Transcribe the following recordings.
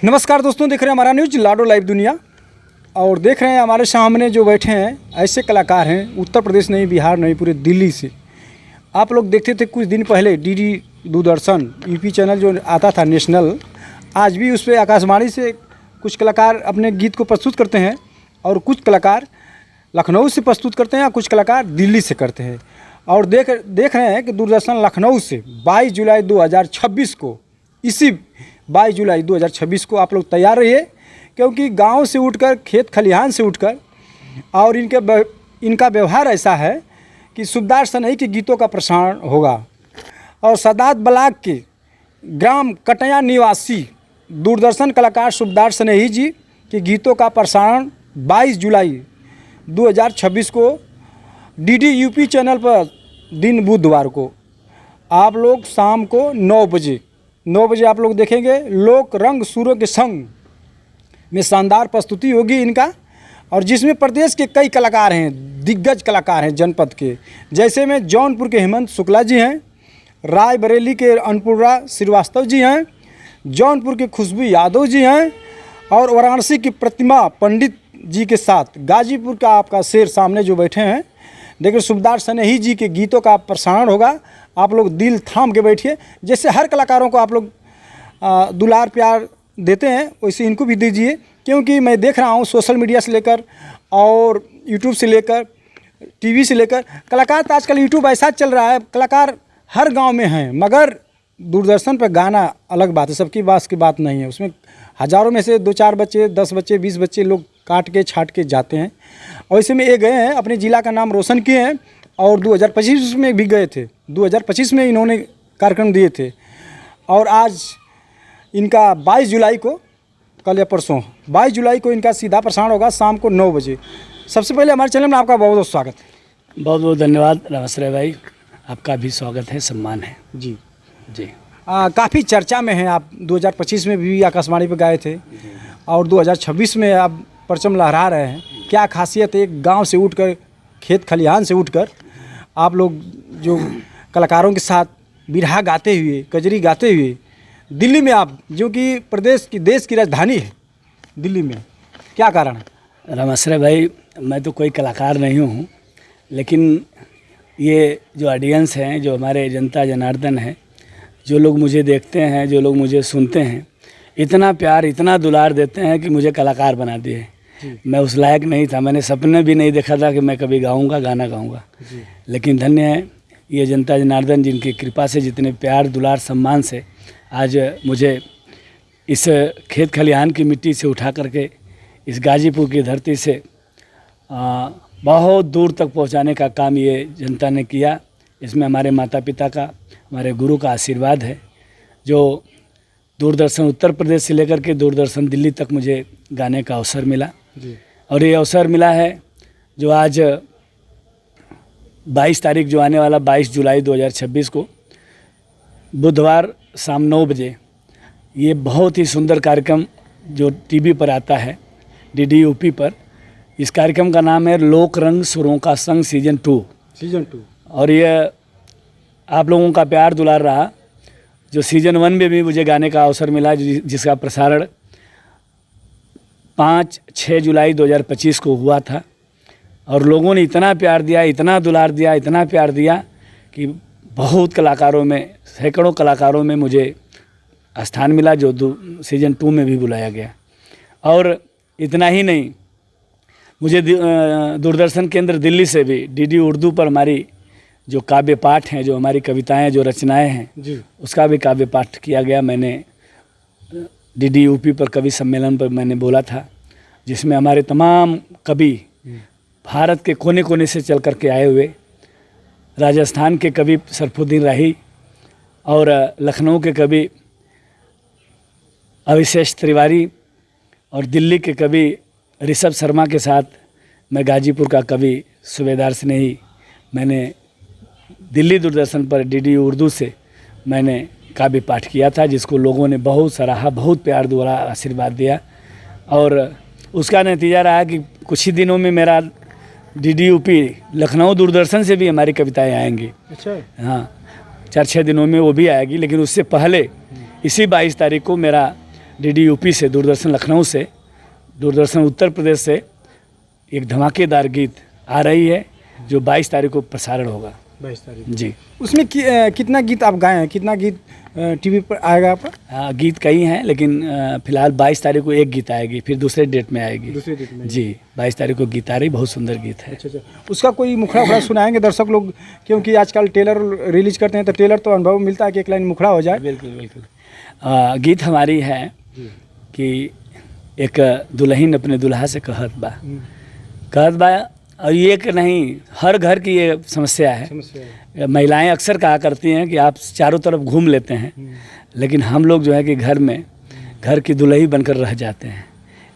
नमस्कार दोस्तों, देख रहे हैं हमारा न्यूज लाडो लाइव दुनिया। और देख रहे हैं हमारे सामने जो बैठे हैं ऐसे कलाकार हैं, उत्तर प्रदेश नहीं, बिहार नहीं, पूरे दिल्ली से। आप लोग देखते थे कुछ दिन पहले डीडी दूरदर्शन यूपी चैनल जो आता था नेशनल, आज भी उस पर आकाशवाणी से कुछ कलाकार अपने गीत को प्रस्तुत करते हैं और कुछ कलाकार लखनऊ से प्रस्तुत करते हैं और कुछ कलाकार दिल्ली से करते हैं। और देख रहे हैं कि दूरदर्शन लखनऊ से 22 जुलाई 2026 को, इसी 22 जुलाई 2026 को आप लोग तैयार रहिए, क्योंकि गांव से उठकर, खेत खलिहान से उठकर, और इनका व्यवहार ऐसा है कि सूबेदार सनई के गीतों का प्रसारण होगा। और सदात ब्लॉक के ग्राम कटया निवासी दूरदर्शन कलाकार सूबेदार सनई जी के गीतों का प्रसारण 22 जुलाई 2026 को डीडी यूपी चैनल पर दिन बुधवार को आप लोग शाम को 9 बजे आप लोग देखेंगे। लोक रंग सुरों के संग में शानदार प्रस्तुति होगी इनका, और जिसमें प्रदेश के कई कलाकार हैं, दिग्गज कलाकार हैं जनपद के, जैसे में जौनपुर के हेमंत शुक्ला जी हैं, रायबरेली के अन्नपूर्णा श्रीवास्तव जी हैं, जौनपुर के खुशबू यादव जी हैं, और वाराणसी की प्रतिमा पंडित जी के साथ गाजीपुर का आपका शेर सामने जो बैठे हैं। देखिए, सूबेदार सनई जी के गीतों का प्रसारण होगा। आप लोग दिल थाम के बैठिए। जैसे हर कलाकारों को आप लोग दुलार प्यार देते हैं, वैसे इनको भी दीजिए, क्योंकि मैं देख रहा हूँ सोशल मीडिया से लेकर और यूट्यूब से लेकर टीवी से लेकर कलाकार, तो आजकल यूट्यूब ऐसा चल रहा है, कलाकार हर गांव में हैं, मगर दूरदर्शन पर गाना अलग बात है, सबकी बात की बात नहीं है। उसमें हज़ारों में से 2-4 बच्चे, 10 बच्चे, 20 बच्चे लोग काट के छाट के जाते हैं। और ऐसे में ये गए हैं, अपने ज़िला का नाम रोशन किए हैं, और 2025 में भी गए थे। 2025 में इन्होंने कार्यक्रम दिए थे, और आज इनका 22 जुलाई को, कल या परसों 22 जुलाई को इनका सीधा प्रसारण होगा शाम को 9 बजे। सबसे पहले हमारे चैनल में आपका बहुत बहुत स्वागत है। बहुत बहुत धन्यवाद नमस्ते भाई, आपका भी स्वागत है, सम्मान है जी जी। काफ़ी चर्चा में हैं आप। 2025 में भी आकाशवाणी पर गाए थे, और 2026 में आप परचम लहरा रहे हैं। क्या खासियत है, एक गांव से उठकर, खेत खलिहान से उठकर आप लोग जो कलाकारों के साथ बिरहा गाते हुए, कजरी गाते हुए दिल्ली में, आप जो कि प्रदेश की, देश की राजधानी है दिल्ली में, क्या कारण है? नमस्ते भाई, मैं तो कोई कलाकार नहीं हूँ, लेकिन ये जो ऑडियंस हैं, जो हमारे जनता जनार्दन है, जो लोग मुझे देखते हैं, जो लोग मुझे सुनते हैं, इतना प्यार, इतना दुलार देते हैं कि मुझे कलाकार बना दिए। मैं उस लायक नहीं था, मैंने सपने भी नहीं देखा था कि मैं कभी गाऊंगा, गाना गाऊंगा, लेकिन धन्य है ये जनता जनार्दन, जिनकी कृपा से, जितने प्यार दुलार सम्मान से आज मुझे इस खेत खलिहान की मिट्टी से उठा करके इस गाजीपुर की धरती से बहुत दूर तक पहुंचाने का काम ये जनता ने किया। इसमें हमारे माता पिता का, हमारे गुरु का आशीर्वाद है, जो दूरदर्शन उत्तर प्रदेश से लेकर के दूरदर्शन दिल्ली तक मुझे गाने का अवसर मिला। और ये अवसर मिला है जो आज 22 तारीख, जो आने वाला 22 जुलाई 2026 को बुधवार शाम 9 बजे, ये बहुत ही सुंदर कार्यक्रम जो टीवी पर आता है, डीडी यूपी पर। इस कार्यक्रम का नाम है लोक रंग सुरों का संग सीजन 2। और ये आप लोगों का प्यार दुलार रहा, जो सीजन 1 में भी मुझे गाने का अवसर मिला, जिसका प्रसारण 5-6 जुलाई 2025 को हुआ था। और लोगों ने इतना प्यार दिया, इतना दुलार दिया, इतना प्यार दिया कि बहुत कलाकारों में, सैकड़ों कलाकारों में मुझे स्थान मिला, जो सीजन 2 में भी बुलाया गया। और इतना ही नहीं, मुझे दूरदर्शन केंद्र दिल्ली से भी डीडी उर्दू पर हमारी जो काव्य पाठ हैं, जो हमारी कविताएं, जो रचनाएं हैं, उसका भी काव्य पाठ किया गया। मैंने डीडी यूपी पर कवि सम्मेलन पर मैंने बोला था, जिसमें हमारे तमाम कवि, भारत के कोने कोने से चल कर के आए हुए, राजस्थान के कवि सरफुद्दीन राही, और लखनऊ के कवि अविशेष तिवारी, और दिल्ली के कवि ऋषभ शर्मा के साथ मैं गाजीपुर का कवि सूबेदार सनई, मैंने दिल्ली दूरदर्शन पर डीडी उर्दू से मैंने काव्य पाठ किया था, जिसको लोगों ने बहुत सराहा, बहुत प्यार द्वारा आशीर्वाद दिया। और उसका नतीजा रहा कि कुछ ही दिनों में मेरा डीडी यूपी लखनऊ दूरदर्शन से भी हमारी कविताएं आएंगी। अच्छा, हाँ, 4-6 दिनों में वो भी आएगी, लेकिन उससे पहले इसी 22 तारीख को मेरा डीडी यूपी से, दूरदर्शन लखनऊ से, दूरदर्शन उत्तर प्रदेश से एक धमाकेदार गीत आ रही है जो 22 तारीख को प्रसारण होगा। 22 तारीख जी। उसमें कितना गीत आप गाए हैं, कितना गीत टीवी पर आएगा आपका? गीत कई हैं, लेकिन फिलहाल 22 तारीख को एक गीत आएगी, फिर दूसरे डेट में आएगी। दूसरे डेट में? जी, 22 तारीख को गीत आ रही, बहुत सुंदर गीत है। अच्छा। उसका कोई मुखड़ा उखड़ा सुनाएंगे दर्शक लोग, क्योंकि आजकल ट्रेलर रिलीज करते हैं तो ट्रेलर तो अनुभव मिलता है कि एक लाइन मुखड़ा हो जाए। बिल्कुल बिल्कुल। गीत हमारी है कि एक दुल्हन अपने दुल्हा से कहत बा, और ये कि नहीं, हर घर की ये समस्या है। महिलाएं अक्सर कहा करती हैं कि आप चारों तरफ घूम लेते हैं, लेकिन हम लोग जो है कि घर की दुल्ही बनकर रह जाते हैं।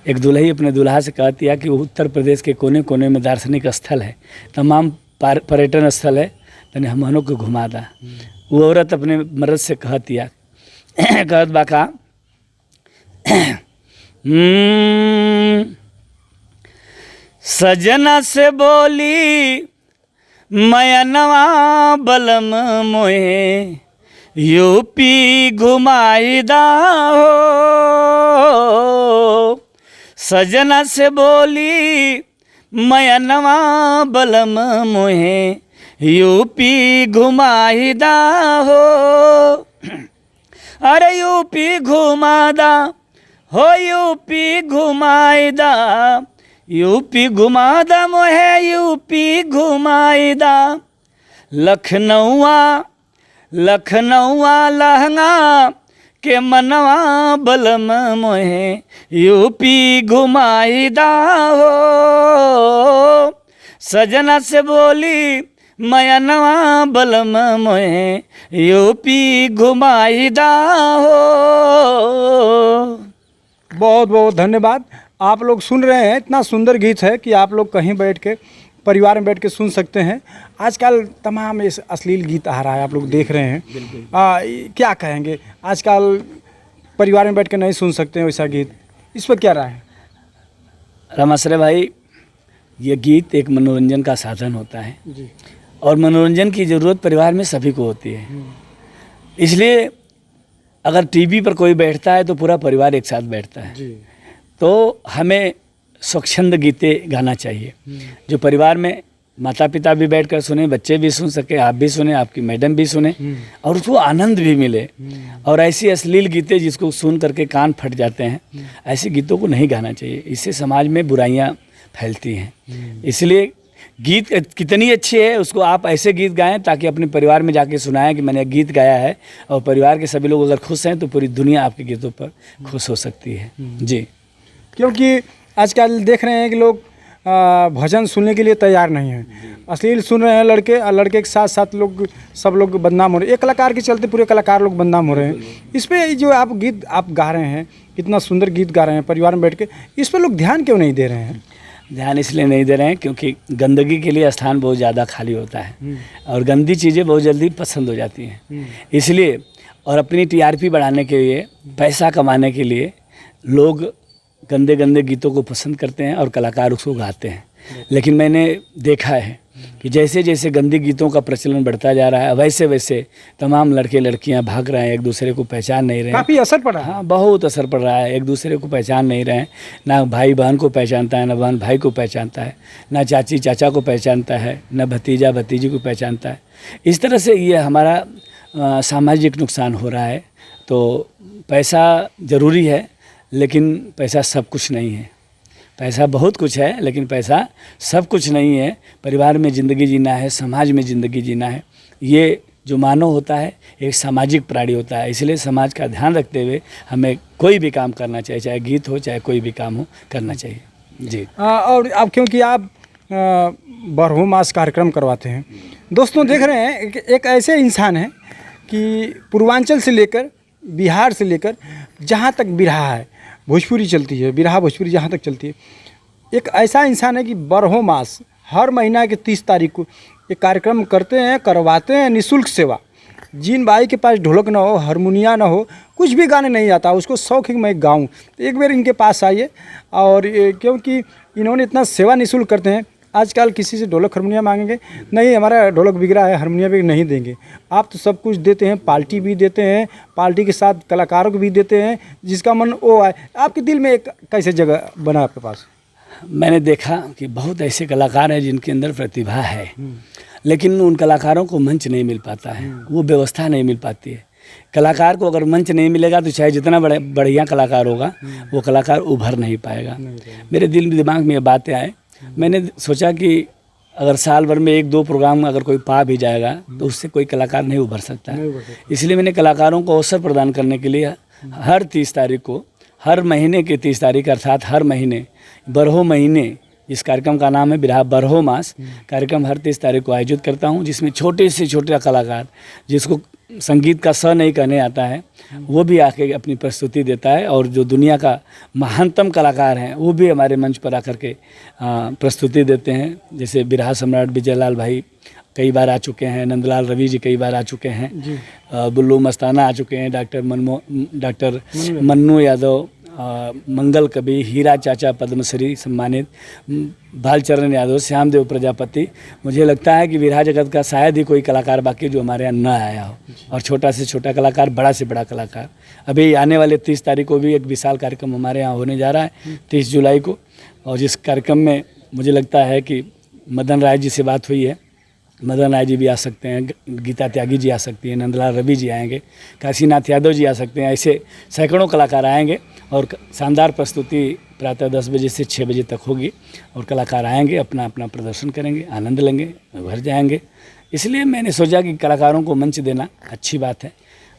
एक दुल्ही अपने दुल्हा से कहती है कि उत्तर प्रदेश के कोने कोने में दार्शनिक स्थल है, तमाम पर्यटन स्थल है, तने हमनों को घुमा दा। वो औरत अपने मर्द से कहती है, कहत बा का सजना से बोली मयनवा बलम मोहे यूपी घुमाईदा हो। सजना से बोली मयनवा बलम मोहे यूपी घुमाईदा हो। अरे यूपी घुमादा हो, यूपी घुमाईदा, यूपी घुमादा मोहे यूपी घुमाईदा। लखनऊआ लहंगा के मनवा बलम मोहे यूपी घुमाईदा हो। सजना से बोली मयनवा बलम मोहे यूपी घुमाईदा हो। बहुत बहुत धन्यवाद। आप लोग सुन रहे हैं, इतना सुंदर गीत है कि आप लोग कहीं बैठ के, परिवार में बैठ के सुन सकते हैं। आजकल तमाम इस अश्लील गीत आ रहा है, आप लोग देख रहे हैं। क्या कहेंगे, आजकल परिवार में बैठ के नहीं सुन सकते हैं वैसा गीत, इस पर क्या राय है? रामाश्रय भाई, ये गीत एक मनोरंजन का साधन होता है जी। और मनोरंजन की ज़रूरत परिवार में सभी को होती है। इसलिए अगर टीवी पर कोई बैठता है तो पूरा परिवार एक साथ बैठता है जी। तो हमें स्वच्छंद गीतें गाना चाहिए, जो परिवार में माता पिता भी बैठकर सुने, बच्चे भी सुन सके, आप भी सुने, आपकी मैडम भी सुने, और उसको आनंद भी मिले। और ऐसी अश्लील गीतें जिसको सुन करके कान फट जाते हैं, ऐसे गीतों को नहीं गाना चाहिए। इससे समाज में बुराइयां फैलती हैं। इसलिए गीत कितनी अच्छी है, उसको आप ऐसे गीत गाएं ताकि अपने परिवार में जाके सुनाएं कि मैंने गीत गाया है, और परिवार के सभी लोग अगर खुश हैं तो पूरी दुनिया आपके गीतों पर खुश हो सकती है। जी। क्योंकि आजकल देख रहे हैं कि लोग भजन सुनने के लिए तैयार नहीं हैं, अश्लील सुन रहे हैं लड़के, और लड़के के साथ साथ लोग, सब लोग बदनाम हो रहे हैं। एक कलाकार के चलते पूरे कलाकार लोग बदनाम हो रहे हैं। इस पर जो आप गीत आप गा रहे हैं, कितना सुंदर गीत गा रहे हैं परिवार में बैठ के, इस पर लोग ध्यान क्यों नहीं दे रहे हैं? ध्यान इसलिए नहीं दे रहे हैं क्योंकि गंदगी के लिए स्थान बहुत ज़्यादा खाली होता है और गंदी चीज़ें बहुत जल्दी पसंद हो जाती हैं। इसलिए, और अपनी टीआरपी बढ़ाने के लिए, पैसा कमाने के लिए लोग गंदे गंदे गीतों को पसंद करते हैं और कलाकार उसको गाते हैं। लेकिन मैंने देखा है कि जैसे जैसे गंदे गीतों का प्रचलन बढ़ता जा रहा है, वैसे वैसे तमाम लड़के लड़कियां भाग रहे हैं, एक दूसरे को पहचान नहीं रहे हैं। काफ़ी असर पड़ा है। हाँ, बहुत असर पड़ रहा है। एक दूसरे को पहचान नहीं रहे हैं, ना भाई बहन को पहचानता है, ना बहन भाई को पहचानता है, ना चाची चाचा को पहचानता है, ना भतीजा भतीजी को पहचानता है। इस तरह से ये हमारा सामाजिक नुकसान हो रहा है। तो पैसा ज़रूरी है, लेकिन पैसा सब कुछ नहीं है। पैसा बहुत कुछ है, लेकिन पैसा सब कुछ नहीं है। परिवार में ज़िंदगी जीना है, समाज में ज़िंदगी जीना है। ये जो मानव होता है एक सामाजिक प्राणी होता है। इसलिए समाज का ध्यान रखते हुए हमें कोई भी काम करना चाहिए, चाहे गीत हो चाहे कोई भी काम हो, करना चाहिए। जी। और अब क्योंकि आप बारहों मास कार्यक्रम करवाते हैं, दोस्तों देख रहे हैं एक ऐसे इंसान है कि पूर्वांचल से लेकर बिहार से लेकर जहाँ तक बिरहा है, भोजपुरी चलती है, बिरहा भोजपुरी जहाँ तक चलती है, एक ऐसा इंसान है कि बारहों मास हर महीना के 30 तारीख को एक कार्यक्रम करते हैं, करवाते हैं, निःशुल्क सेवा। जिन भाई के पास ढोलक ना हो, हारमोनिया ना हो, कुछ भी गाने नहीं आता, उसको शौक है कि मैं गाऊँ, तो एक बार इनके पास आइए। और क्योंकि इन्होंने इतना सेवा निःशुल्क करते हैं, आजकल किसी से ढोलक हारमोनियम मांगेंगे, नहीं हमारा ढोलक बिगड़ा है, हारमोनियम भी नहीं देंगे। आप तो सब कुछ देते हैं, पार्टी भी देते हैं, पार्टी के साथ कलाकारों को भी देते हैं, जिसका मन वो आए। आपके दिल में एक कैसे जगह बना आपके पास? मैंने देखा कि बहुत ऐसे कलाकार हैं जिनके अंदर प्रतिभा है, लेकिन उन कलाकारों को मंच नहीं मिल पाता है, वो व्यवस्था नहीं मिल पाती है। कलाकार को अगर मंच नहीं मिलेगा तो चाहे जितना बढ़िया कलाकार होगा वो कलाकार उभर नहीं पाएगा। मेरे दिमाग में ये बातें आए, मैंने सोचा कि अगर साल भर में 1-2 प्रोग्राम अगर कोई पा भी जाएगा तो उससे कोई कलाकार नहीं उभर सकता है। इसलिए मैंने कलाकारों को अवसर प्रदान करने के लिए हर 30 तारीख को, हर महीने की 30 तारीख अर्थात हर महीने बरहो महीने, इस कार्यक्रम का नाम है बिरहा बरहो मास, कार्यक्रम हर 30 तारीख को आयोजित करता हूं, जिसमें छोटे से छोटा कलाकार जिसको संगीत का स नहीं कहने आता है वो भी आके अपनी प्रस्तुति देता है, और जो दुनिया का महानतम कलाकार हैं वो भी हमारे मंच पर आकर के प्रस्तुति देते हैं। जैसे बिरहा सम्राट विजय लाल भाई कई बार आ चुके हैं, नंदलाल रवि जी कई बार आ चुके हैं, बुल्लू मस्ताना आ चुके हैं, डॉक्टर मन्नू यादव, मंगल कवि, हीरा चाचा पद्मश्री सम्मानित, भालचरण यादव, श्यामदेव प्रजापति। मुझे लगता है कि बिरहा जगत का शायद ही कोई कलाकार बाकी जो हमारे यहाँ न आया हो, और छोटा से छोटा कलाकार, बड़ा से बड़ा कलाकार। अभी आने वाले 30 तारीख को भी एक विशाल कार्यक्रम हमारे यहाँ होने जा रहा है, 30 जुलाई को, और जिस कार्यक्रम में मुझे लगता है कि मदन राय जी से बात हुई है, मदन राय जी भी आ सकते हैं, गीता त्यागी जी आ सकती हैं, नंदलाल रवि जी आएंगे, काशीनाथ यादव जी आ सकते हैं, ऐसे सैकड़ों कलाकार आएंगे और शानदार प्रस्तुति प्रातः 10 बजे से 6 बजे तक होगी, और कलाकार आएंगे, अपना अपना प्रदर्शन करेंगे, आनंद लेंगे, घर जाएंगे। इसलिए मैंने सोचा कि कलाकारों को मंच देना अच्छी बात है।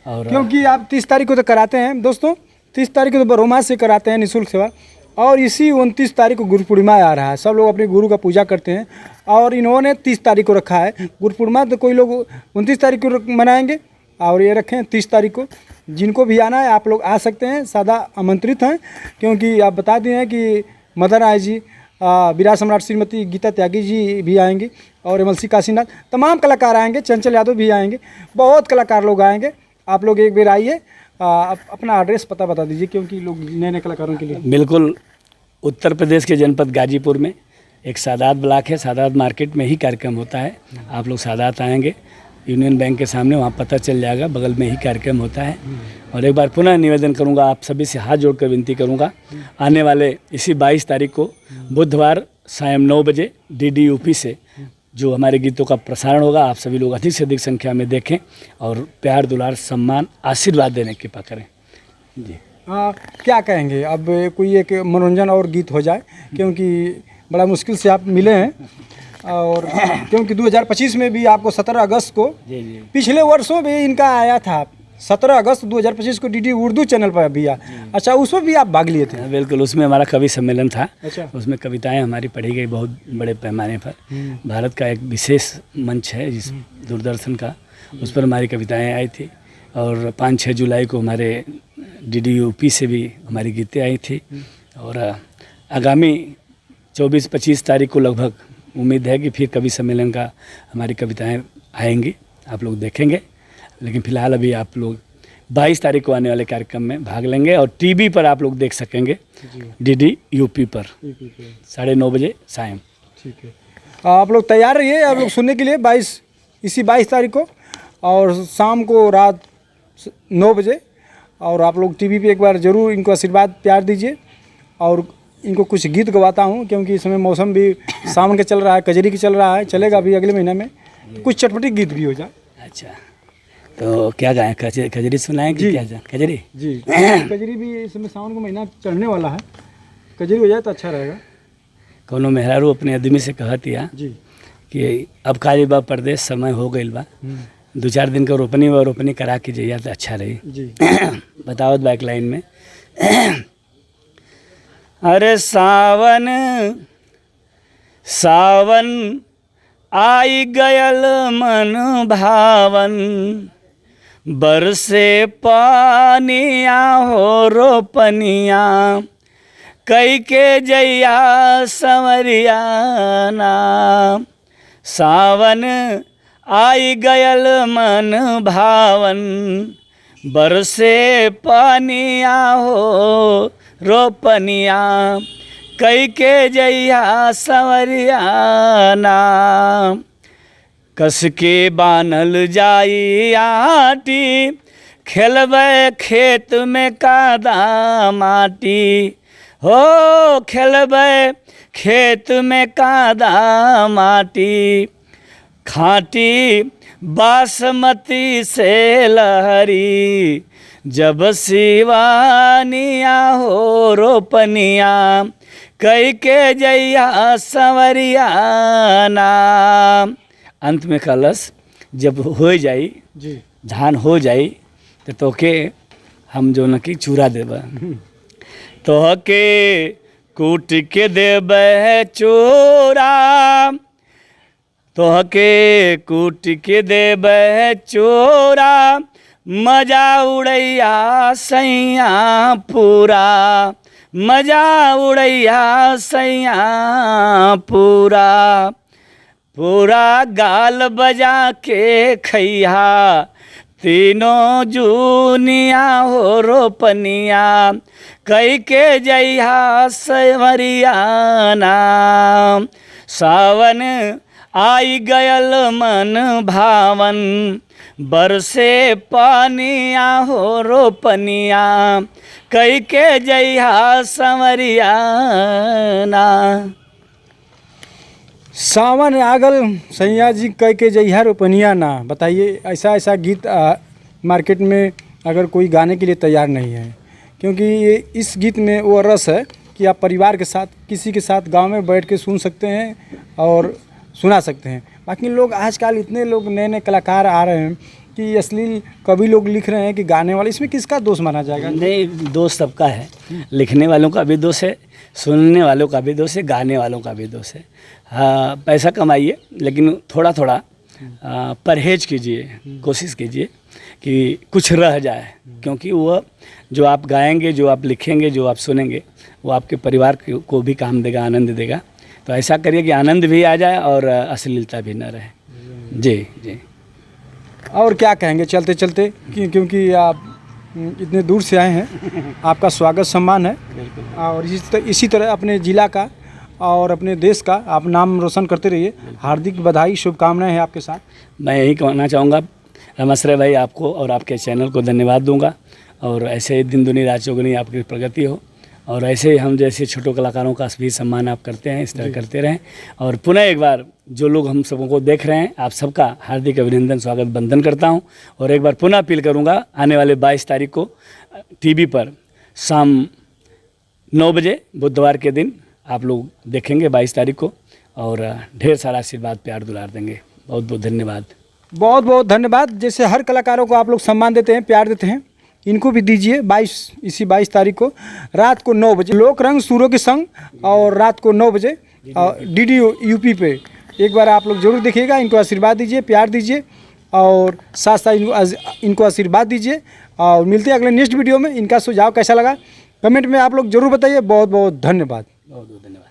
और क्योंकि आप 30 तारीख को तो कराते हैं दोस्तों, 30 तारीख को तो बरहोमास से कराते हैं निःशुल्क सेवा, और इसी 29 तारीख को गुरु पूर्णिमा आ रहा है, सब लोग अपने गुरु का पूजा करते हैं, और इन्होंने 30 तारीख को रखा है गुरु पूर्णिमा, तो कोई लोग 29 तारीख को मनाएंगे और ये रखें 30 तारीख को। जिनको भी आना है आप लोग आ सकते हैं, सादा आमंत्रित हैं, क्योंकि आप बता दिए हैं कि मदन राय जी, बिरहा सम्राट श्रीमती गीता त्यागी जी भी आएंगे, और एमएलसी काशीनाथ, तमाम कलाकार आएंगे, चंचल यादव भी आएंगे, बहुत कलाकार लोग आएंगे। आप लोग एक बार आइए, अपना एड्रेस पता बता दीजिए, क्योंकि लोग नए नए कलाकारों के लिए। बिल्कुल, उत्तर प्रदेश के जनपद गाजीपुर में एक सादात ब्लॉक है, सादात मार्केट में ही कार्यक्रम होता है। आप लोग सादात आएंगे, यूनियन बैंक के सामने, वहाँ पता चल जाएगा, बगल में ही कार्यक्रम होता है। और एक बार पुनः निवेदन करूँगा, आप सभी से हाथ जोड़कर विनती करूँगा, आने वाले इसी 22 तारीख को बुधवार सायं 9 बजे DD UP से जो हमारे गीतों का प्रसारण होगा, आप सभी लोग अधिक से अधिक संख्या में देखें और प्यार दुलार सम्मान आशीर्वाद देने की कृपा करें जी। क्या कहेंगे, अब कोई एक मनोरंजन और गीत हो जाए, क्योंकि बड़ा मुश्किल से आप मिले हैं, और क्योंकि 2025 में भी आपको 17 अगस्त को, पिछले वर्षों भी इनका आया था 17 अगस्त 2025 को DD उर्दू चैनल पर भी आया। अच्छा, उसमें भी आप भाग लिए थे? बिल्कुल, उसमें हमारा कवि सम्मेलन था। अच्छा। उसमें कविताएं हमारी पढ़ी गई बहुत बड़े पैमाने पर। भारत का एक विशेष मंच है जिस दूरदर्शन का, उस पर हमारी कविताएं आई थी, और 5-6 जुलाई को हमारे DD UP से भी हमारी गीतें आई थी, और आगामी 24-25 तारीख को लगभग उम्मीद है कि फिर कवि सम्मेलन का हमारी कविताएं आएंगी, आप लोग देखेंगे। लेकिन फ़िलहाल अभी आप लोग 22 तारीख को आने वाले कार्यक्रम में भाग लेंगे, और टीवी पर आप लोग देख सकेंगे, DD UP पर 9:30 बजे सायं। ठीक है, आप लोग तैयार रहिए, आप लोग सुनने के लिए 22 तारीख को, और शाम को रात 9 बजे, और आप लोग टीवी पे एक बार ज़रूर इनको आशीर्वाद प्यार दीजिए। और इनको कुछ गीत गवाता हूँ, क्योंकि इस समय मौसम भी सावन का चल रहा है, कजरी की चल रहा है, चलेगा अभी अगले महीने में, कुछ चटपटी गीत भी हो जाए। अच्छा, तो क्या गाएं, कजरी सुनाएं कि क्या जाए? कजरी जी कजरी भी इस समय सावन का महीना चढ़ने वाला है, कजरी हो जाए तो अच्छा रहेगा। कोनो मेहरारू अपने आदमी से कहती है जी कि अब काली बा परदेश, समय हो गई बा, 2-4 दिन का रोपनी करा के जाइए तो अच्छा रही जी। बताओ बैक लाइन में अरे सावन सावन आई गयल मन भावन, बरसे पानिया हो रोपनिया, कई के जैया संवरिया नाम। सावन आई गयल मन भावन, बरसे पानिया हो रोपनिया, कई के जइया संवरिया नाम, कस के बानल जाई आटी, खेलबे खेत में कादा माटी, हो खेलबे खेत में कादा माटी, खाटी बासमती से लहरी, जब सिवानिया हो रोपनिया, कई के जइया संवरिया नाम। अंत में कलश जब हो जाई, जी धान हो जाई, तो तोके हम जो न कि चूरा देबा, तोहके कूट के देबे चूरा, तोहके कूट के देबे चूरा, मजा उड़ैया सैया पूरा, मजा उड़ैया सैया पूरा, पूरा गाल बजा के खैहा, तीनों जूनिया हो रोपनिया, कई के जइहा संवरिया नाम। सावन आई गयल मन भावन, बरसे पानिया हो रोपनिया, कई के जइहा संवरिया नाम। सावन आगल सैया जी कह के जइहा रोपनिया ना। बताइए, ऐसा ऐसा गीत मार्केट में अगर कोई गाने के लिए तैयार नहीं है, क्योंकि ये इस गीत में वो रस है कि आप परिवार के साथ किसी के साथ गांव में बैठ के सुन सकते हैं और सुना सकते हैं। बाकी लोग आजकल इतने लोग नए नए कलाकार आ रहे हैं कि अश्लील कवि लोग लिख रहे हैं कि गाने वाले, इसमें किसका दोष माना जाएगा? नहीं, दोष सबका है, लिखने वालों का भी दोष है, सुनने वालों का भी दोष है, गाने वालों का भी दोष है। हाँ, पैसा कमाइए लेकिन थोड़ा थोड़ा परहेज कीजिए, कोशिश कीजिए कि कुछ रह जाए, क्योंकि वो जो आप गाएंगे, जो आप लिखेंगे, जो आप सुनेंगे, वो आपके परिवार को भी काम देगा, आनंद देगा। तो ऐसा करिए कि आनंद भी आ जाए और अश्लीलता भी न रहे। जी जी। और क्या कहेंगे चलते चलते, क्योंकि आप इतने दूर से आए हैं, आपका स्वागत सम्मान है, और इसी तरह अपने ज़िला का और अपने देश का आप नाम रोशन करते रहिए। हार्दिक बधाई, शुभकामनाएं हैं आपके साथ। मैं यही कहना चाहूँगा रमाश्रय भाई, आपको और आपके चैनल को धन्यवाद दूंगा, और ऐसे दिन दुनी रात चौगुनी आपकी प्रगति हो, और ऐसे हम जैसे छोटे कलाकारों का भी सम्मान आप करते हैं, इस तरह करते रहें। और पुनः एक बार जो लोग हम सबों को देख रहे हैं, आप सबका हार्दिक अभिनंदन, स्वागत, वंदन करता हूं। और एक बार पुनः अपील करूंगा, आने वाले 22 तारीख को टीवी पर शाम 9 बजे बुधवार के दिन आप लोग देखेंगे 22 तारीख को, और ढेर सारा आशीर्वाद, प्यार, दुलार देंगे। बहुत बहुत धन्यवाद। बहुत बहुत धन्यवाद। जैसे हर कलाकारों को आप लोग सम्मान देते हैं, प्यार देते हैं, इनको भी दीजिए। इसी 22 तारीख को रात को 9 बजे लोक रंग सुरों के संग, और रात को 9 बजे DD UP पे एक बार आप लोग जरूर देखिएगा। इनको आशीर्वाद दीजिए, प्यार दीजिए, और साथ साथ इनको आशीर्वाद दीजिए। और मिलते हैं अगले नेक्स्ट वीडियो में। इनका सुझाव कैसा लगा कमेंट में आप लोग जरूर बताइए। बहुत बहुत धन्यवाद। बहुत बहुत धन्यवाद।